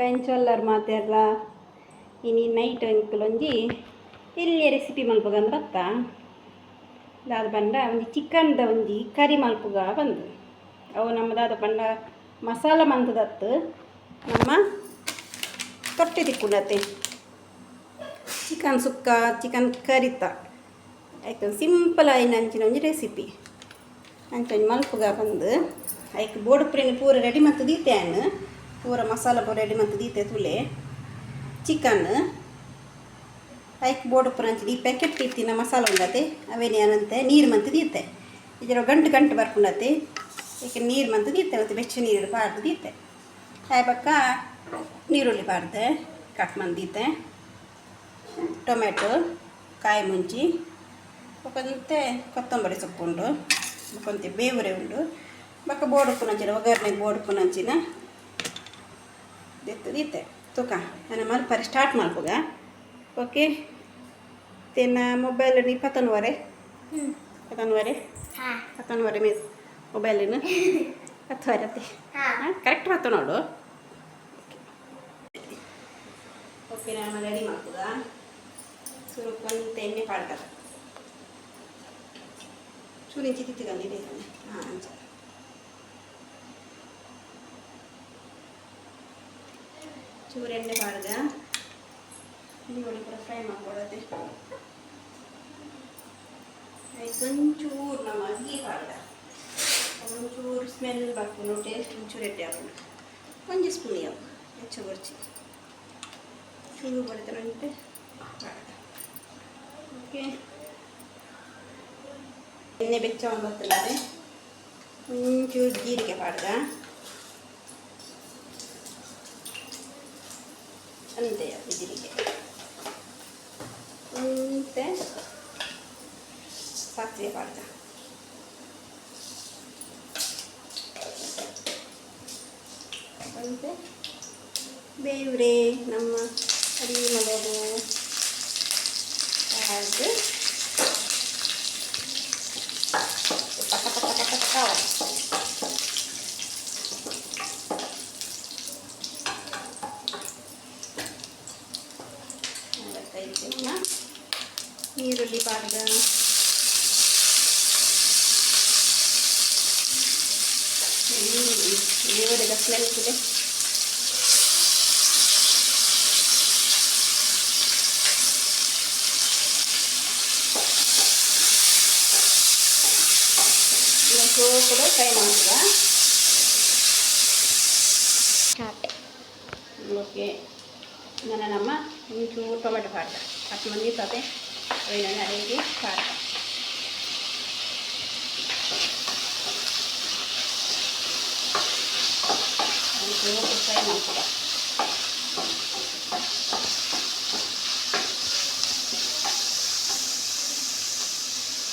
ಎಂಚೊಲ್ಲರು ಮಾತೆರ್ಲ ಇನಿ ನೈಟ್ ಅಂಕಲೊಂಜಿ ಎಲ್ಲಿ ರೆಸಿಪಿ ಮಲ್ಪಗಂದು ಬತ್ತ ದಾದ ಪಂಡ ಒಂಜಿ ಚಿಕನ್ದ ಒಂಜಿ ಕರಿ ಮಲ್ಪುಗ ಬಂದು ಅವು ನಮ್ಮ ದಾದ ಪಂಡ ಮಸಾಲ ಮಂತದತ್ತು ನಮ್ಮ ತೊಟ್ಟೆ ತಿಕ್ಕುಂಡತೆ ಚಿಕನ್ ಸುಕ್ಕ ಚಿಕನ್ ಕರಿತ ಆಯ್ತು ಸಿಂಪಲ್ ಆಯ್ನ ಅಂಚಿನ ಒಂಜಿ ರೆಸಿಪಿ ಅಂಚೊಂಜಿ ಮಲ್ಪುಗ ಬಂದು ಐಕ್ ಬೋಡುಪುರಿನ ಪೂರ ರೆಡಿ ಮಂತ್ ದೀತೆಯನ್ನು ಪೂರ ಮಸಾಲ ಪೂರ ರೆಡಿ ಮಂತ್ ದೀತೆ ತುಲೆ ಚಿಕನ್ ಐಕ್ ಬೋಡುಪುರ ಅಂಚಿ ಈ ಪ್ಯಾಕೆಟ್ ಇತ್ತಿನ ಮಸಾಲ ಉಂಡತೆ ಅವೇನು ಏನಂತೆ ನೀರು ಮಂತ್ ದೀತೆ ಇದರ ಗಂಟು ಬರ್ಕೊಂಡತೆ ಈಗ ನೀರು ಮಂತ್ ದೀತೆ ಮತ್ತು ಬೆಚ್ಚ ನೀರು ಪಾಡ್ದು ದೀತೆ ಆಯ್ ಪಕ್ಕ ನೀರುಳ್ಳಿ ಪಾಡ್ದೆ ಕಟ್ ಮಂದೀತೆ ಟೊಮೆಟೊ ಕಾಯಿ ಮುಂಚಿ ಬೊಕ್ಕಂತೆ ಕೊತ್ತಂಬರಿ ಸೊಪ್ಪು ಉಂಡು ಬೊಕ್ಕಂತೆ ಬೇವರೆ ಉಂಡು ಬೊಕ್ಕ ಬೋಡುಪುನಂಚಿನ ಒಗ್ಗರಣೆಗೆ ಬೋಡುಪುನಂಚಿನ ದೀತೆ ತುಕ ನಾನು ಮಲ್ಪರಿ ಸ್ಟಾರ್ಟ್ ಮಲ್ಪುಗ ಓಕೆ ತೆನ್ನ ಮೊಬೈಲ್ 21ವರೆ ಮೀ ಮೊಬೈಲಿನ 10ವರೆ ಅತ್ತೆ ಕರೆಕ್ಟ್ ಬತ್ತ ನೋಡು ಓಕೆ ನಾನು ರೆಡಿ ಮಾಡ್ತದ ಸ್ವಲ್ಪ ಎಣ್ಣೆ ಪಾಡ್ಕದ ಚೂರು ಇಂಚಿ ತಿತ್ತಿಗಂದಿದೆ ಹಾಂ ಅಂಚ ಚೂರು ಎಣ್ಣೆ ಪಾಡ್ದ ಈರುಳ್ಳಿ ಕೂಡ ಫ್ರೈ ಮಾಡ್ಕೊಡತ್ತೆ ಒಂಚೂರು ನಮ್ಮ ಗೀ ಪಾಡ್ದ ಒಂಚೂರು ಸ್ಮೆಲ್ ಬರ್ಕೊಂಡು ಟೇಸ್ಟ್ ಒಂಚೂರು ಎಣ್ಣೆ ಹಾಕೊಂಡು ಒಂಜಿ ಸ್ಪೂನ್ ಯಾವು ಹೆಚ್ಚು ಬರ್ಚಿ ಚೂರು ಬಡಿತಾನಂತೆ ಪಾಡ್ದ ಓಕೆ ಎಣ್ಣೆ ಬೆಚ್ಚ ಬರ್ತದೆ ಒಂಚೂರು ಜೀರಿಗೆ ಪಾಡ್ದ ಅಂತೆ ಜೀರಿಗೆ ಮತ್ತೆ ಸಾಸಿವೆ ಪಾಡ್ದ ಮತ್ತೆ ಬೇವ್ರೆ ನಮ್ಮ ಅಡಿಗೆ ಮಾಡೋದು ಪಾಡ್ದು ಈರುಳ್ಳಿ ಪಾಡ್ದ ಬೇವರೆದ ಸ್ಮೆಲ್ ಇದೆ ಕೂಡ ಫ್ರೈ ಮಾಡ್ತೀವ ಓಕೆ ನನ್ನ ನಮ್ಮ ಒಂಚೂರು ಟೊಮೆಟೊ ಪಾಡ್ದ ಹತ್ತು ಮಂದಿ ಸತೆ ಒಯ್ನ ಅಡಿಗೆ ಪಾಡ್ದ ಒಂಚೂರು ಫ್ರೈ ಮಾಡ್ತೀವ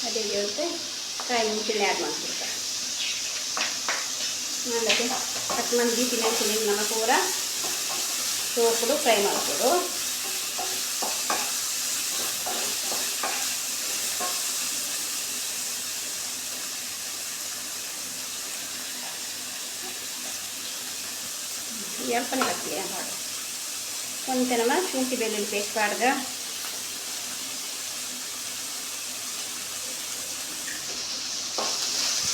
ಅದೇ ಜೊತೆ ಕಾಯಿ ಮುಂಚೆನೆ ಆ್ಯಡ್ ಮಾಡ್ತಿರ್ತಾರೆ ಆಮೇಲೆ ಹತ್ತು ಮಂದಿ ತಿನ್ನೋಕೆ ನಮ್ಮ ಪೂರ ಸೋಪುಡು ಫ್ರೈ ಮಾಡ್ಕೊಡು ಎಲ್ಪನೆ ಬರ್ತೀಯ ಹಾಡು ಒಂತೆ ನಮ್ಮ ಶುಂಠಿ ಬೆಳ್ಳುಳ್ಳಿ ಪೇಸ್ಟ್ ಪಾಡ್ದ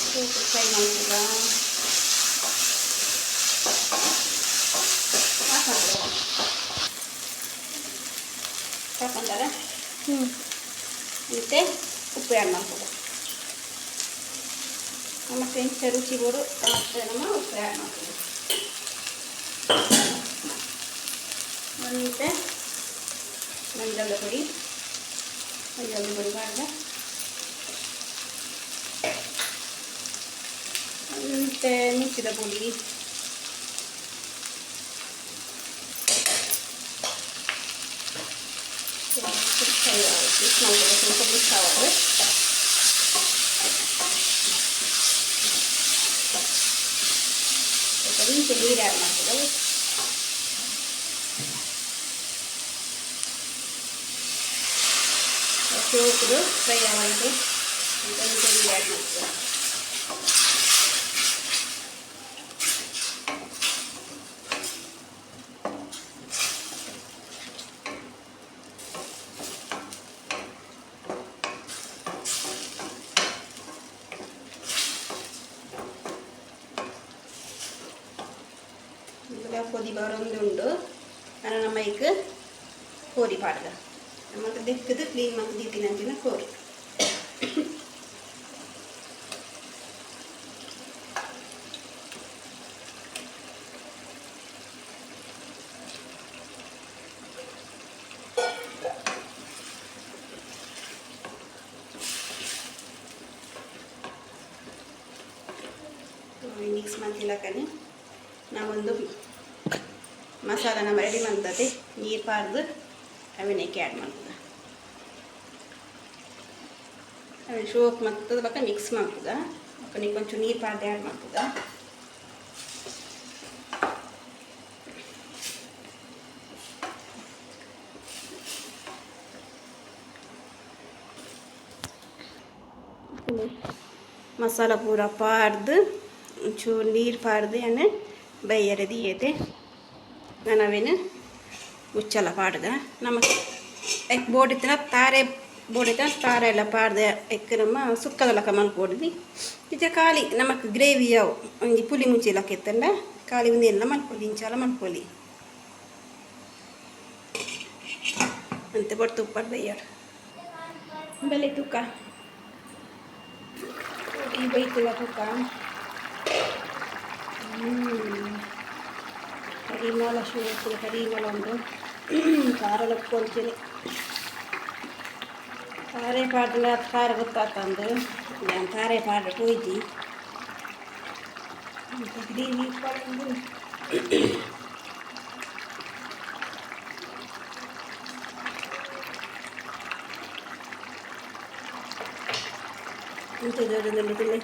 ಸೋಪು ಫ್ರೈ ಮಾಡ್ತೀವ ಸಾಕಂತಾರೆ ಮತ್ತೆ ಉಪ್ಪು ಆ್ಯಡ್ ಮಾಡ್ಬೋದು ನಮ್ಮ ಫ್ರೆಂಡ್ಸ್ ರುಚಿ ಬೋಡು ಮತ್ತೆ ನಮ್ಮ ಉಪ್ಪು ಆ್ಯಡ್ ಮಾಡ್ಬೋದು ಮತ್ತೆ ಮಂಜಾಳ ಪುಡಿ ಮಾಡಿದ ಮತ್ತು ಮುಚ್ಚಿದ ಪುಡಿ ಸ್ವಲ್ಪ ಮಿಕ್ಸ್ ಆಗೋದು ಸ್ವಲ್ಪ ಇಂಚೆ ನೀರು ಆ್ಯಡ್ ಮಾಡ್ತೇವೆ ಸೋಪುದು ಫ್ರೈ ಆಗೋದು ಇಂಚೆ ನೀರು ಆ್ಯಡ್ ಮಾಡ್ತೇವೆ ಬರೊಂದುಂಡು ನನ್ನ ನಮ್ಮೈಕ್ ಕೋರಿ ಪಾಡ್ಗ ನಮಗೆ ಬೆಕ್ಕದು ಕ್ಲೀನ್ ಮಾಡಿ ದೀಪಿನಂಚಿನ ಕೋರಿ ಮಿಕ್ಸ್ ಮಾಡ್ತಿಲ್ಲ ಕಣಿ ನಾವೊಂದು ಮಸಾಲಾನ ರೆಡಿ ಮಾಡ್ತದೆ ನೀರು ಪಾರ್ದು ಅವನಕ್ಕೆ ಆ್ಯಡ್ ಮಾಡ್ತದೆ ಅವನ ಶೋಕ್ ಮಾಡ್ತದೆ ಬಕ್ಕ ಮಿಕ್ಸ್ ಮಾಡ್ತದೆ ಬಕ್ಕ ಕೊಂಚ ನೀರು ಪಾರ್ದು ಆ್ಯಡ್ ಮಾಡ್ತದೆ मसाला पूरा पार्द चूर नीर पार्द अने बैर दिए नवेन उच्चल पाड़ग नमक एक बोर्ड तारे बोर्ड तारे पार्द एक सुक्कदलक मल्पोड़ी इजे काली नमक ग्रेवी पुली मुंचीलक काली मल्पोली इंचाल मल्पोली अंत बड़ तुप्पड़ बैर बेले तुक्का बैतुला तुक्का परिमल शोक परिमल कारलक्कोंचि तारे पाडले कार ಗೊತ್ತಾತಂದು ನಾನು ತಾರೆ ಪಾಡಕ್ಕೆ ಹೋಯ್ತಿ ಗ್ರೀನ್ ಪಾಡಂದು ಇಂತ ಜೋರದಲ್ಲಿ ಇಡ್ತೇವೆ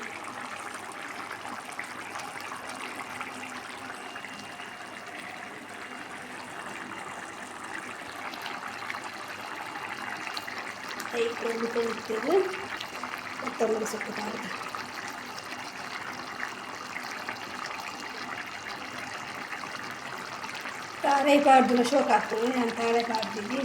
ಕೊತ್ತಂಬರಿ ಸೊಪ್ಪು ಪಾರ್ದು ತಾರೆ ಪಾಡ್ದು ಶೋಕ್ ಆಗ್ತದೆ ನಾನು ತಾರೆ ಪಾಡ್ತೀನಿ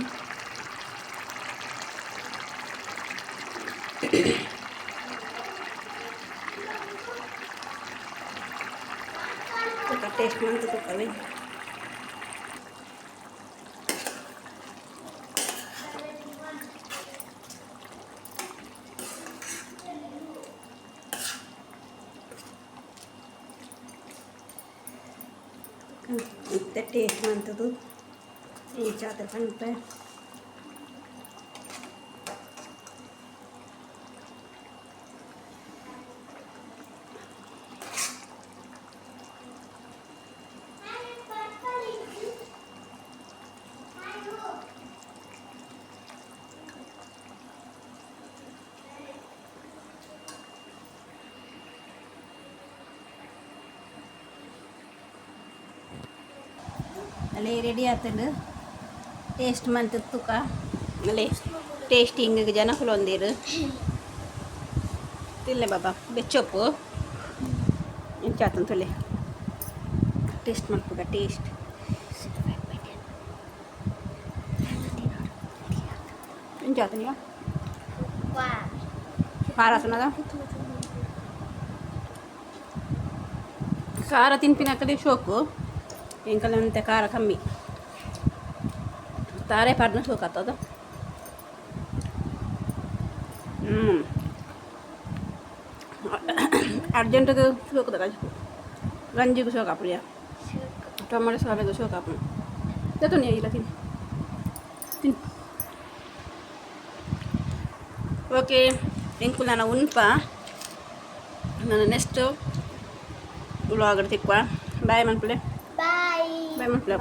ಟೇಸ್ಟ್ ಮಾಡ್ತದೆ ಮತ್ತೆ ಟೇಸ್ಟ್ ಮಾಡ್ತದು ಈ ಚಾತ್ರ ಕಂಡ್ರೆ ಅಲ್ಲೇ ರೆಡಿ ಆತಂಡು ಟೇಸ್ಟ್ ಮಂತ್ ತುಕ ಅಲ್ಲೇ ಟೇಸ್ಟಿಂಗ್ ಜನ ಹೊಲೊಂದಿರು ತಿಲ್ಲೆ ಬಾಬಾ ಬೆಚ್ಚೊಪ್ಪು ಎಂಚಾತಂತ ತೊಲೆ ಟೇಸ್ಟ್ ಮಾಡ್ಕೋಗ ಟೇಸ್ಟ್ ಎಂಚಾತನಿಯ ಖಾರ ಖಾರ ತಿನ್ಪಿನ ಕಡೆ ಶೋಕು ಇಂಕಲಂತೆ ಖಾರ ಕಮ್ಮಿ ತಾರೆ ಪಾಡ್ನ ಶೋಕ್ ಆಗ್ತದ ಅರ್ಜೆಂಟ್ಗೆ ಶೋಕದ ಗಂಜಿಗೂ ಶೋಕ ಪ್ರಿಯ ಟೊಮೆಟೊ ಸಾರಿಗೂ ಶೋಕ ಜೊತೆ ಇಲ್ಲ ತಿನ್ ತಿನ್ ಓಕೆ ಇಂಕು ನಾನು ಉನ್ಪ ನಾನು ನೆಕ್ಸ್ಟ್ ವ್ಲಾಗ್ ತಿಕ್ವ ಬಾಯ್ ಮನ್ಪಲೆ ಬಾಯ್ ಬಾಯ್ ಮನ್ಪಲೆ